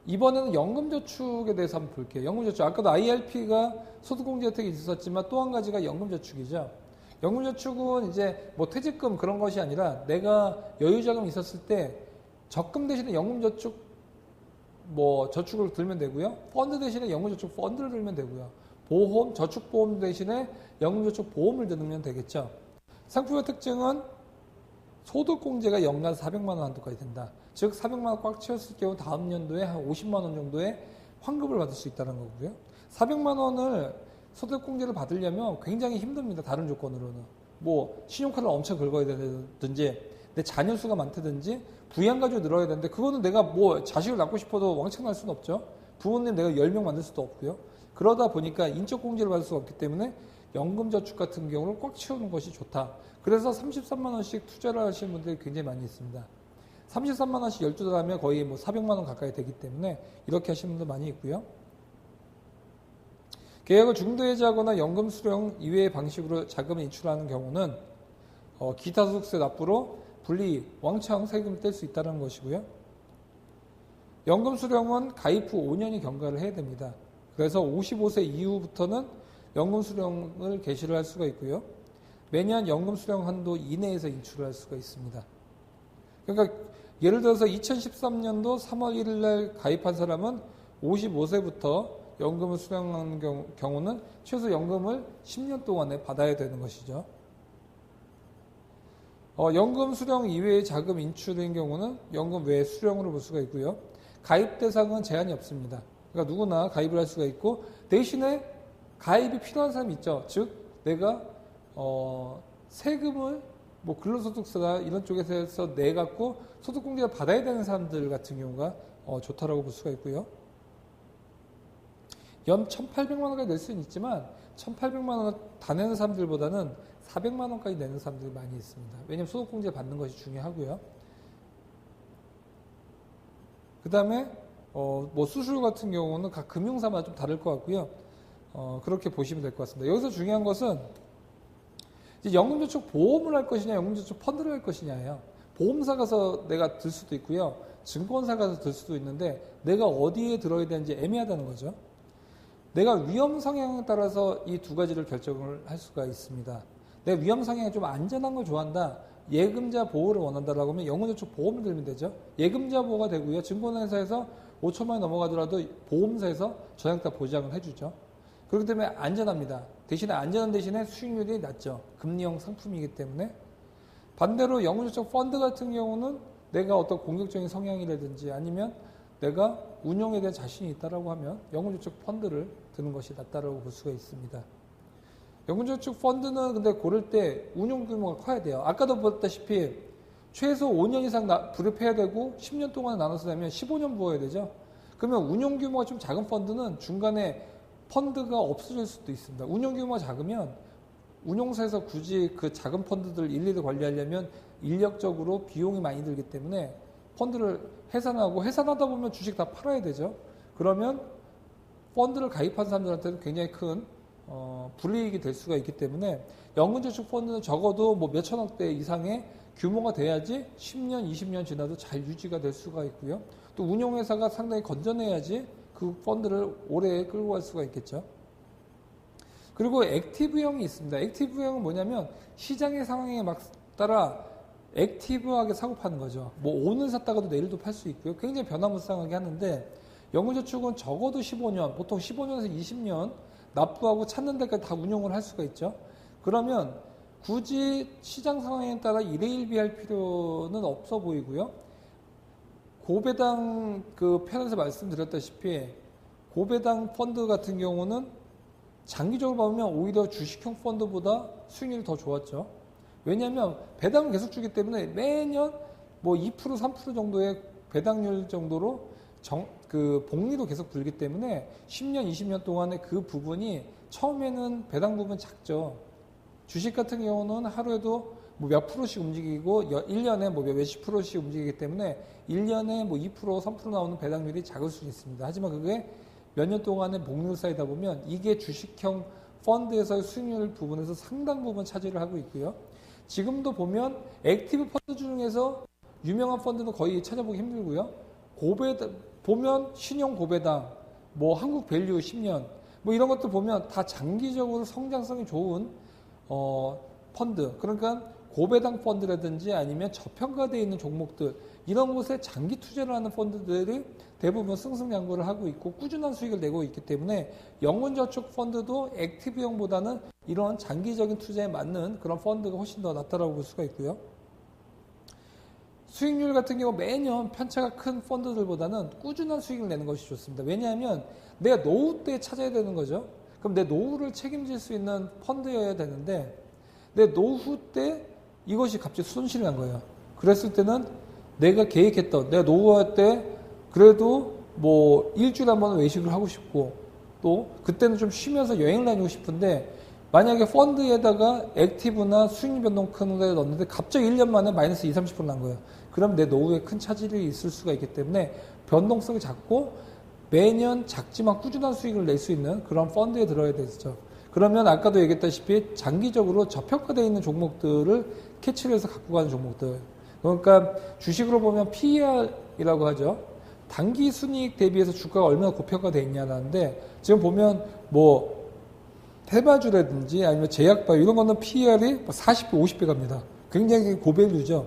이번에는 연금저축에 대해서 한번 볼게요. 연금저축. 아까도 IRP가 소득공제 혜택이 있었지만 또 한 가지가 연금저축이죠. 연금저축은 이제 뭐 퇴직금 그런 것이 아니라 내가 여유자금이 있었을 때 적금 대신에 연금저축 뭐 저축을 들면 되고요. 펀드 대신에 연금저축 펀드를 들면 되고요. 보험, 저축보험 대신에 연금저축 보험을 들면 되겠죠. 상품의 특징은 소득공제가 연간 400만 원 한도까지 된다. 즉 400만 원 꽉 채웠을 경우 다음 연도에 한 50만 원 정도의 환급을 받을 수 있다는 거고요. 400만 원을 소득공제를 받으려면 굉장히 힘듭니다. 다른 조건으로는. 뭐 신용카드를 엄청 긁어야 되든지 내 자녀 수가 많다든지 부양가족이 늘어야 되는데 그거는 내가 뭐 자식을 낳고 싶어도 왕창 낳을 수는 없죠. 부모님 내가 10명 만들 수도 없고요. 그러다 보니까 인적공제를 받을 수가 없기 때문에 연금저축 같은 경우를 꽉 채우는 것이 좋다. 그래서 33만 원씩 투자를 하시는 분들이 굉장히 많이 있습니다. 33만 원씩 12달 하면 거의 뭐 400만 원 가까이 되기 때문에 이렇게 하시는 분들 많이 있고요. 계약을 중도해지하거나 연금 수령 이외의 방식으로 자금을 인출하는 경우는 기타 소득세 납부로 분리 왕창 세금을 뗄 수 있다는 것이고요. 연금 수령은 가입 후 5년이 경과를 해야 됩니다. 그래서 55세 이후부터는 연금 수령을 개시를 할 수가 있고요. 매년 연금 수령 한도 이내에서 인출을 할 수가 있습니다. 그러니까 예를 들어서 2013년도 3월 1일 날 가입한 사람은 55세부터 연금을 수령하는 경우는 최소 연금을 10년 동안에 받아야 되는 것이죠. 연금 수령 이외의 자금 인출인 경우는 연금 외 수령으로 볼 수가 있고요. 가입 대상은 제한이 없습니다. 그러니까 누구나 가입을 할 수가 있고 대신에 가입이 필요한 사람이 있죠. 즉 내가 세금을 뭐 근로소득세가 이런 쪽에서 내갖고 소득공제를 받아야 되는 사람들 같은 경우가 좋다라고 볼 수가 있고요. 연 1,800만 원까지 낼 수는 있지만 1,800만 원을 다 내는 사람들보다는 400만 원까지 내는 사람들이 많이 있습니다. 왜냐하면 소득공제 받는 것이 중요하고요. 그 다음에 뭐 수수료 같은 경우는 각 금융사마다 좀 다를 것 같고요. 그렇게 보시면 될 것 같습니다. 여기서 중요한 것은 이제 연금저축 보험을 할 것이냐, 연금저축 펀드를 할 것이냐예요. 보험사 가서 내가 들 수도 있고요. 증권사 가서 들 수도 있는데 내가 어디에 들어야 되는지 애매하다는 거죠. 내가 위험 성향에 따라서 이 두 가지를 결정을 할 수가 있습니다. 내가 위험 성향이 좀 안전한 걸 좋아한다. 예금자 보호를 원한다라고 하면 연금저축 보험을 들면 되죠. 예금자 보호가 되고요. 증권회사에서 5천만 원이 넘어가더라도 보험사에서 전액 다 보장을 해주죠. 그렇기 때문에 안전합니다. 대신에 안전한 대신에 수익률이 낮죠. 금리형 상품이기 때문에. 반대로 연금저축 펀드 같은 경우는 내가 어떤 공격적인 성향이라든지 아니면 내가 운용에 대한 자신이 있다라고 하면 연금저축 펀드를 드는 것이 낫다라고 볼 수가 있습니다. 연금저축 펀드는 근데 고를 때 운용 규모가 커야 돼요. 아까도 보다시피 최소 5년 이상 불입해야 되고 10년 동안 나눠서 내면 15년 부어야 되죠. 그러면 운용 규모가 좀 작은 펀드는 중간에 펀드가 없어질 수도 있습니다. 운용 규모가 작으면 운용사에서 굳이 그 작은 펀드들 일일이 관리하려면 인력적으로 비용이 많이 들기 때문에 펀드를 해산하고 해산하다 보면 주식 다 팔아야 되죠. 그러면 펀드를 가입한 사람들한테는 굉장히 큰 불이익이 될 수가 있기 때문에 연금저축 펀드는 적어도 뭐 몇천억대 이상의 규모가 돼야지 10년, 20년 지나도 잘 유지가 될 수가 있고요. 또 운용회사가 상당히 건전해야지 그 펀드를 오래 끌고 갈 수가 있겠죠. 그리고 액티브형이 있습니다. 액티브형은 뭐냐면 시장의 상황에 막 따라 액티브하게 사고 파는 거죠. 뭐 오늘 샀다가도 내일도 팔 수 있고요. 굉장히 변화무쌍하게 하는데 연금저축은 적어도 15년, 보통 15년에서 20년 납부하고 찾는 데까지 다 운용을 할 수가 있죠. 그러면 굳이 시장 상황에 따라 일회일비할 필요는 없어 보이고요. 고배당 그 편에서 말씀드렸다시피 고배당 펀드 같은 경우는 장기적으로 보면 오히려 주식형 펀드보다 수익률이 더 좋았죠. 왜냐하면 배당을 계속 주기 때문에 매년 뭐 2%, 3% 정도의 배당률 정도로 그 복리도 계속 불기 때문에 10년, 20년 동안에 그 부분이 처음에는 배당 부분 작죠. 주식 같은 경우는 하루에도 뭐 몇 프로씩 움직이고 1년에 뭐 몇십 프로씩 움직이기 때문에 1년에 뭐 2%, 3% 나오는 배당률이 작을 수 있습니다. 하지만 그게 몇 년 동안의 복리를 쌓이다 보면 이게 주식형 펀드에서의 수익률 부분에서 상당 부분 차지를 하고 있고요. 지금도 보면 액티브 펀드 중에서 유명한 펀드는 거의 찾아보기 힘들고요. 보면 신용 고배당, 뭐 한국 밸류 10년, 뭐 이런 것도 보면 다 장기적으로 성장성이 좋은 펀드, 그러니까 고배당 펀드라든지 아니면 저평가되어 있는 종목들, 이런 곳에 장기 투자를 하는 펀드들이 대부분 승승장구를 하고 있고 꾸준한 수익을 내고 있기 때문에 영혼저축 펀드도 액티브형보다는 이런 장기적인 투자에 맞는 그런 펀드가 훨씬 더 낫다라고 볼 수가 있고요. 수익률 같은 경우 매년 편차가 큰 펀드들보다는 꾸준한 수익을 내는 것이 좋습니다. 왜냐하면 내가 노후 때 찾아야 되는 거죠. 그럼 내 노후를 책임질 수 있는 펀드여야 되는데 내 노후 때 이것이 갑자기 손실이 난 거예요. 그랬을 때는 내가 계획했던, 내가 노후할 때 그래도 뭐 일주일에 한 번은 외식을 하고 싶고 또 그때는 좀 쉬면서 여행을 다니고 싶은데 만약에 펀드에다가 액티브나 수익 변동 큰 데 넣었는데 갑자기 1년 만에 마이너스 20, 30% 난 거예요. 그럼 내 노후에 큰 차질이 있을 수가 있기 때문에 변동성이 작고 매년 작지만 꾸준한 수익을 낼 수 있는 그런 펀드에 들어야 되죠. 그러면 아까도 얘기했다시피 장기적으로 저평가되어 있는 종목들을 캐치를 해서 갖고 가는 종목들. 그러니까 주식으로 보면 PER이라고 하죠. 단기 순이익 대비해서 주가가 얼마나 고평가되어 있냐는데 지금 보면 뭐 테마주라든지 아니면 제약바이오 이런 거는 PER이 40배, 50배 갑니다. 굉장히 고밸류죠.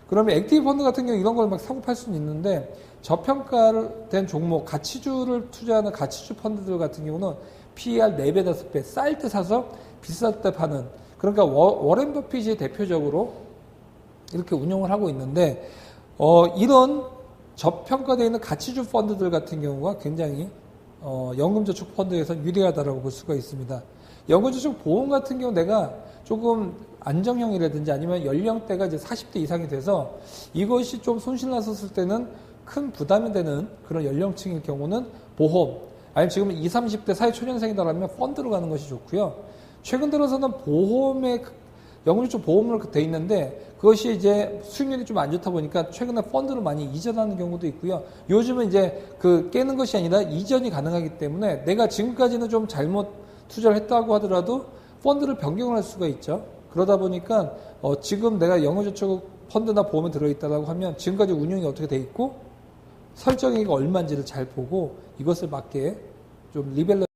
그러면 액티브 펀드 같은 경우 이런 걸 막 사고 팔 수는 있는데 저평가된 종목, 가치주를 투자하는 가치주 펀드들 같은 경우는 PER 4배, 5배 쌀 때 사서 비쌀 때 파는, 그러니까 워렌 버핏이 대표적으로 이렇게 운영을 하고 있는데 이런 저평가되어 있는 가치주 펀드들 같은 경우가 굉장히 연금저축 펀드에서 유리하다라고 볼 수가 있습니다. 연금저축 보험 같은 경우 내가 조금 안정형이라든지 아니면 연령대가 이제 40대 이상이 돼서 이것이 좀 손실 났었을 때는 큰 부담이 되는 그런 연령층일 경우는 보험, 아니면 지금 20, 30대 사회초년생이다라면 펀드로 가는 것이 좋고요. 최근 들어서는 보험에 연금저축 보험으로 돼 있는데 그것이 이제 수익률이 좀 안 좋다 보니까 최근에 펀드로 많이 이전하는 경우도 있고요. 요즘은 이제 그 깨는 것이 아니라 이전이 가능하기 때문에 내가 지금까지는 좀 잘못 투자를 했다고 하더라도 펀드를 변경을 할 수가 있죠. 그러다 보니까 지금 내가 연금저축 펀드나 보험에 들어있다고 하면 지금까지 운용이 어떻게 돼 있고 설정액이 얼마인지를 잘 보고 이것을 맞게 좀 리밸런스